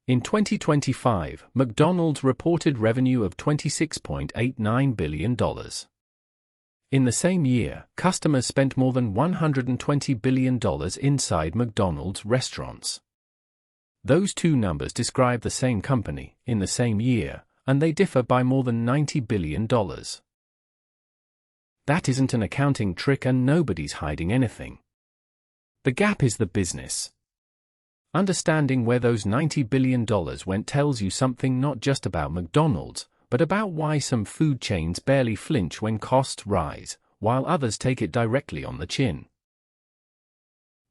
In 2025, McDonald's reported revenue of $26.89 billion. In the same year, customers spent more than $120 billion inside McDonald's restaurants. Those two numbers describe the same company, in the same year, and they differ by more than $90 billion. That isn't an accounting trick and nobody's hiding anything. The gap is the business. Understanding where those $90 billion went tells you something not just about McDonald's, but about why some food chains barely flinch when costs rise, while others take it directly on the chin.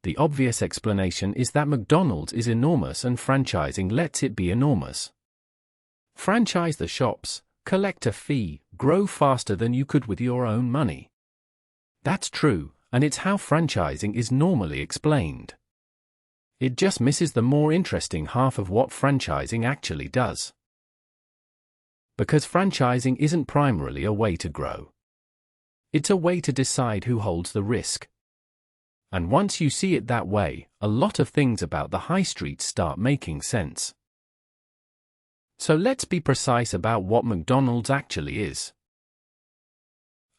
The obvious explanation is that McDonald's is enormous and franchising lets it be enormous. Franchise the shops, collect a fee, grow faster than you could with your own money. That's true, and it's how franchising is normally explained. It just misses the more interesting half of what franchising actually does. Because franchising isn't primarily a way to grow. It's a way to decide who holds the risk. And once you see it that way, a lot of things about the high street start making sense. So let's be precise about what McDonald's actually is.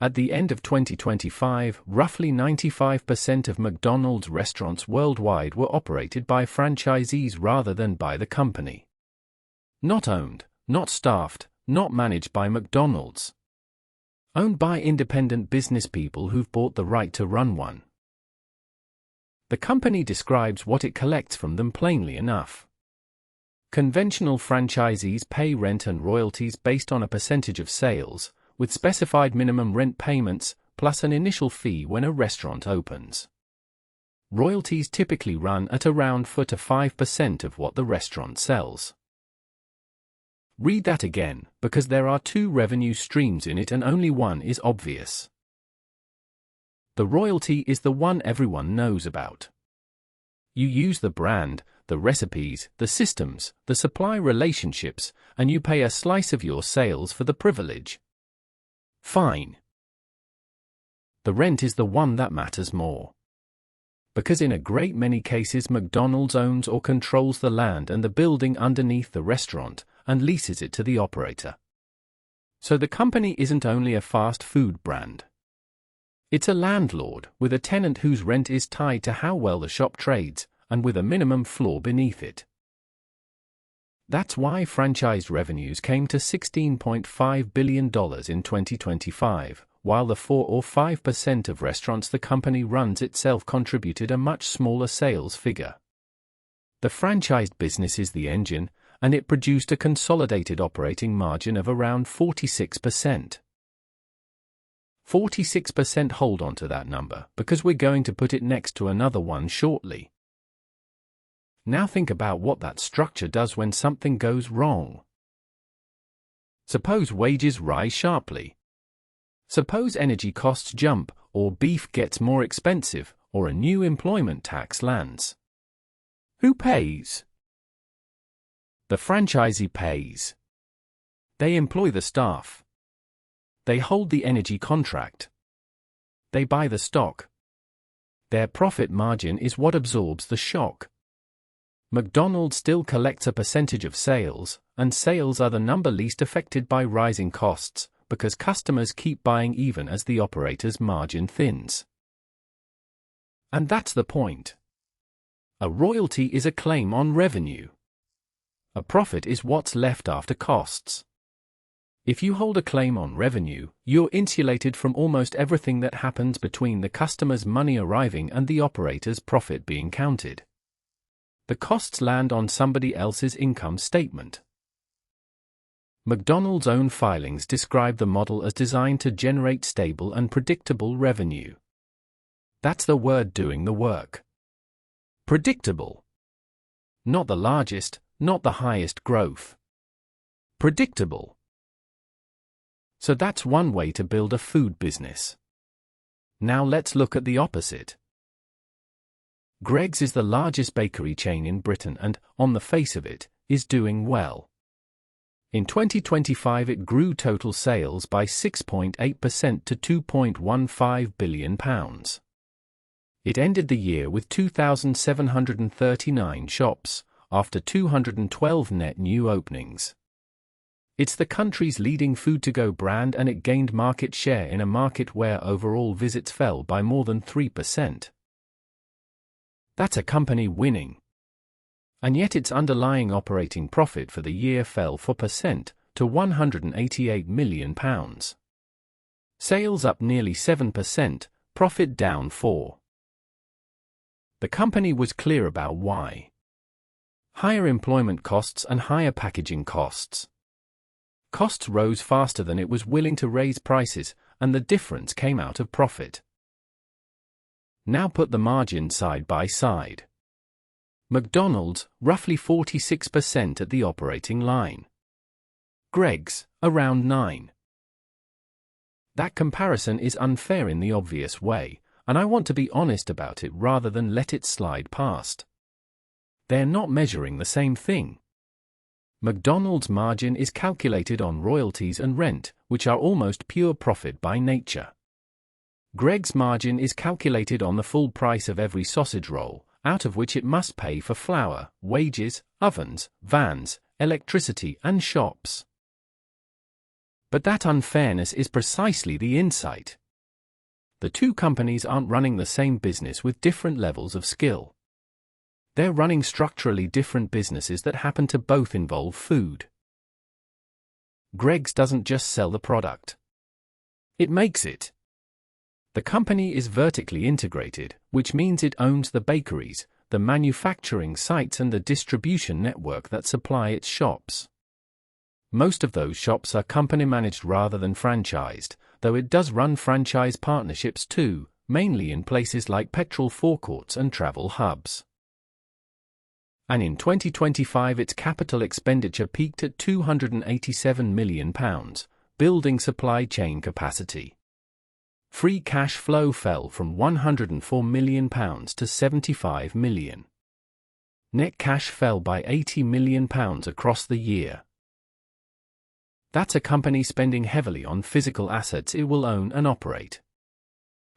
At the end of 2025, roughly 95% of McDonald's restaurants worldwide were operated by franchisees rather than by the company. Not owned, not staffed, not managed by McDonald's. Owned by independent business people who've bought the right to run one. The company describes what it collects from them plainly enough. Conventional franchisees pay rent and royalties based on a percentage of sales, with specified minimum rent payments, plus an initial fee when a restaurant opens. Royalties typically run at around 4 to 5% of what the restaurant sells. Read that again, because there are two revenue streams in it and only one is obvious. The royalty is the one everyone knows about. You use the brand, the recipes, the systems, the supply relationships, and you pay a slice of your sales for the privilege. Fine. The rent is the one that matters more. Because in a great many cases McDonald's owns or controls the land and the building underneath the restaurant, and leases it to the operator. So the company isn't only a fast food brand. It's a landlord, with a tenant whose rent is tied to how well the shop trades, and with a minimum floor beneath it. That's why franchise revenues came to $16.5 billion in 2025, while the 4 or 5% of restaurants the company runs itself contributed a much smaller sales figure. The franchised business is the engine, and it produced a consolidated operating margin of around 46%. 46%. Hold on to that number, because we're going to put it next to another one shortly. Now think about what that structure does when something goes wrong. Suppose wages rise sharply. Suppose energy costs jump, or beef gets more expensive, or a new employment tax lands. Who pays? The franchisee pays. They employ the staff. They hold the energy contract. They buy the stock. Their profit margin is what absorbs the shock. McDonald's still collects a percentage of sales, and sales are the number least affected by rising costs, because customers keep buying even as the operator's margin thins. And that's the point. A royalty is a claim on revenue. A profit is what's left after costs. If you hold a claim on revenue, you're insulated from almost everything that happens between the customer's money arriving and the operator's profit being counted. The costs land on somebody else's income statement. McDonald's own filings describe the model as designed to generate stable and predictable revenue. That's the word doing the work. Predictable. Not the largest, not the highest growth. Predictable. So that's one way to build a food business. Now let's look at the opposite. Greggs is the largest bakery chain in Britain and, on the face of it, is doing well. In 2025 it grew total sales by 6.8% to £2.15 billion. It ended the year with 2,739 shops, after 212 net new openings. It's the country's leading food-to-go brand, and it gained market share in a market where overall visits fell by more than 3%. That's a company winning. And yet its underlying operating profit for the year fell 4% to £188 million. Sales up nearly 7%, profit down 4%. The company was clear about why. Higher employment costs and higher packaging costs. Costs rose faster than it was willing to raise prices, and the difference came out of profit. Now put the margin side by side. McDonald's, roughly 46% at the operating line. Greggs, around 9%. That comparison is unfair in the obvious way, and I want to be honest about it rather than let it slide past. They're not measuring the same thing. McDonald's margin is calculated on royalties and rent, which are almost pure profit by nature. Greggs' margin is calculated on the full price of every sausage roll, out of which it must pay for flour, wages, ovens, vans, electricity, and shops. But that unfairness is precisely the insight. The two companies aren't running the same business with different levels of skill. They're running structurally different businesses that happen to both involve food. Greggs doesn't just sell the product. It makes it. The company is vertically integrated, which means it owns the bakeries, the manufacturing sites, and the distribution network that supply its shops. Most of those shops are company-managed rather than franchised, though it does run franchise partnerships too, mainly in places like petrol forecourts and travel hubs. And in 2025 its capital expenditure peaked at £287 million, building supply chain capacity. Free cash flow fell from £104 million to £75 million. Net cash fell by £80 million across the year. That's a company spending heavily on physical assets it will own and operate.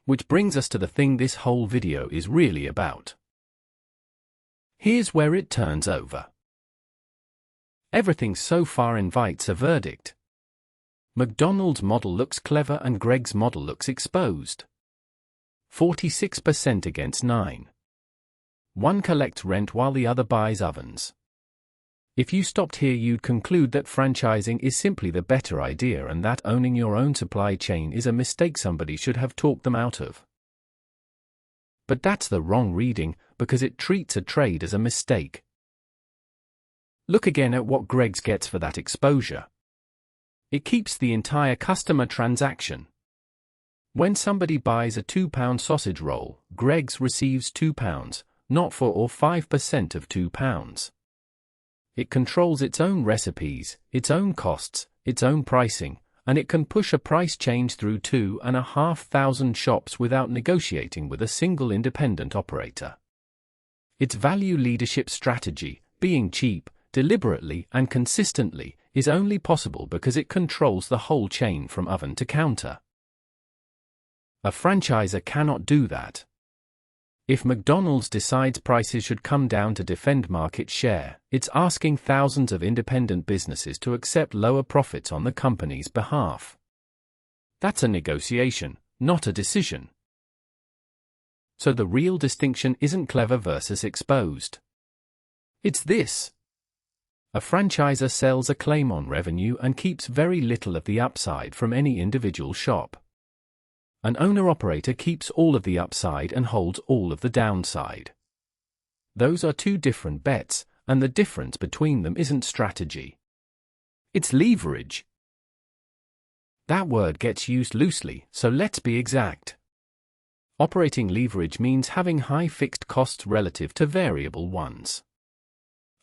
Which brings us to the thing this whole video is really about. Here's where it turns over. Everything so far invites a verdict. McDonald's model looks clever and Greggs' model looks exposed. 46% against 9%. One collects rent while the other buys ovens. If you stopped here you'd conclude that franchising is simply the better idea and that owning your own supply chain is a mistake somebody should have talked them out of. But that's the wrong reading, because it treats a trade as a mistake. Look again at what Greggs gets for that exposure. It keeps the entire customer transaction. When somebody buys a £2 sausage roll, Greggs receives £2, not 4 or 5% of £2. It controls its own recipes, its own costs, its own pricing, and it can push a price change through 2,500 shops without negotiating with a single independent operator. Its value leadership strategy, being cheap, deliberately and consistently, is only possible because it controls the whole chain from oven to counter. A franchisor cannot do that. If McDonald's decides prices should come down to defend market share, it's asking thousands of independent businesses to accept lower profits on the company's behalf. That's a negotiation, not a decision. So the real distinction isn't clever versus exposed. It's this. A franchisor sells a claim on revenue and keeps very little of the upside from any individual shop. An owner-operator keeps all of the upside and holds all of the downside. Those are two different bets, and the difference between them isn't strategy. It's leverage. That word gets used loosely, so let's be exact. Operating leverage means having high fixed costs relative to variable ones.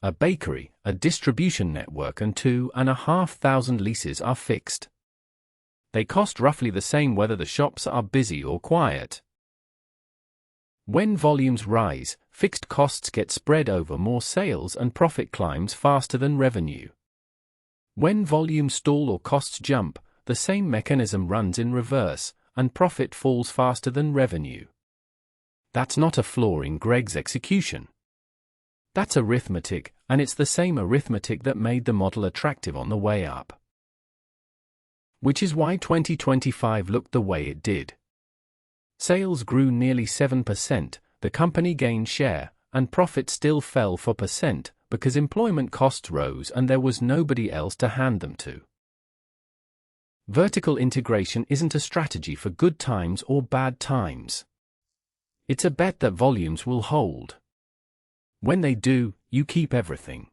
A bakery, a distribution network, and 2,500 leases are fixed. They cost roughly the same whether the shops are busy or quiet. When volumes rise, fixed costs get spread over more sales and profit climbs faster than revenue. When volumes stall or costs jump, the same mechanism runs in reverse, and profit falls faster than revenue. That's not a flaw in Greggs' execution. That's arithmetic, and it's the same arithmetic that made the model attractive on the way up. Which is why 2025 looked the way it did. Sales grew nearly 7%, the company gained share, and profit still fell 4% because employment costs rose and there was nobody else to hand them to. Vertical integration isn't a strategy for good times or bad times. It's a bet that volumes will hold. When they do, you keep everything.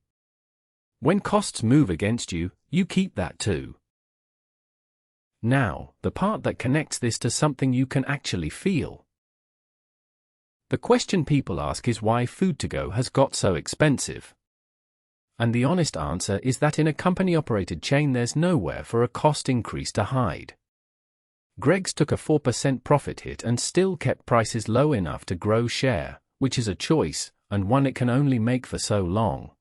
When costs move against you, you keep that too. Now, the part that connects this to something you can actually feel. The question people ask is why food to go has got so expensive. And the honest answer is that in a company-operated chain there's nowhere for a cost increase to hide. Greggs took a 4% profit hit and still kept prices low enough to grow share, which is a choice, and one it can only make for so long.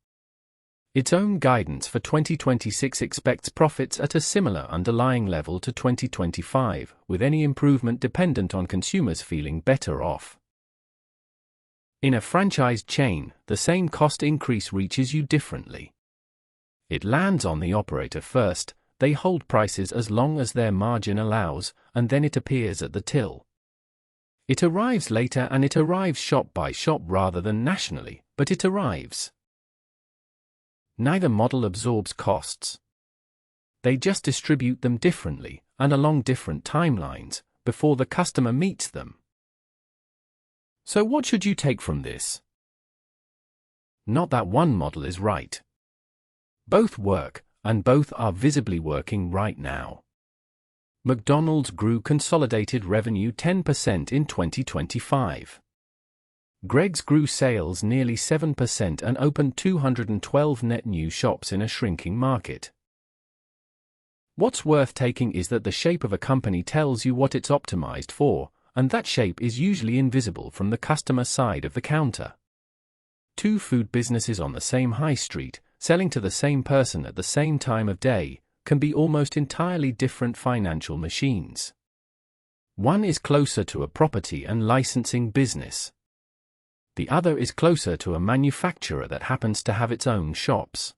Its own guidance for 2026 expects profits at a similar underlying level to 2025, with any improvement dependent on consumers feeling better off. In a franchised chain, the same cost increase reaches you differently. It lands on the operator first, they hold prices as long as their margin allows, and then it appears at the till. It arrives later and it arrives shop by shop rather than nationally, but it arrives. Neither model absorbs costs. They just distribute them differently, and along different timelines, before the customer meets them. So what should you take from this? Not that one model is right. Both work, and both are visibly working right now. McDonald's grew consolidated revenue 10% in 2025. Greggs grew sales nearly 7% and opened 212 net new shops in a shrinking market. What's worth taking is that the shape of a company tells you what it's optimized for, and that shape is usually invisible from the customer side of the counter. Two food businesses on the same high street, selling to the same person at the same time of day, can be almost entirely different financial machines. One is closer to a property and licensing business. The other is closer to a manufacturer that happens to have its own shops.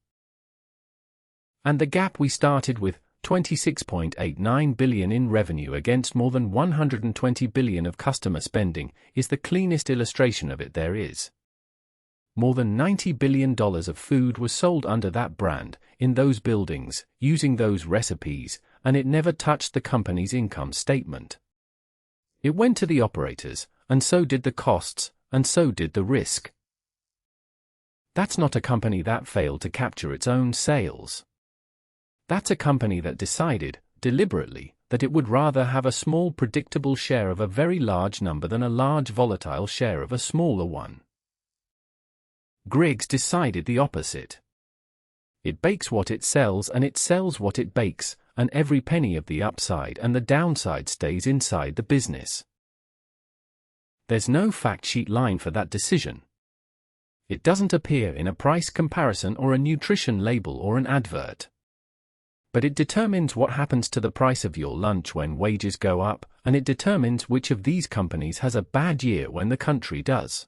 And the gap we started with, $26.89 billion in revenue against more than $120 billion of customer spending, is the cleanest illustration of it there is. More than $90 billion of food was sold under that brand, in those buildings, using those recipes, and it never touched the company's income statement. It went to the operators, and so did the costs, and so did the risk. That's not a company that failed to capture its own sales. That's a company that decided, deliberately, that it would rather have a small predictable share of a very large number than a large volatile share of a smaller one. Greggs decided the opposite. It bakes what it sells and it sells what it bakes, and every penny of the upside and the downside stays inside the business. There's no fact sheet line for that decision. It doesn't appear in a price comparison or a nutrition label or an advert. But it determines what happens to the price of your lunch when wages go up, and it determines which of these companies has a bad year when the country does.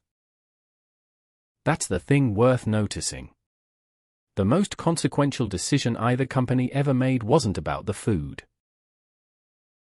That's the thing worth noticing. The most consequential decision either company ever made wasn't about the food.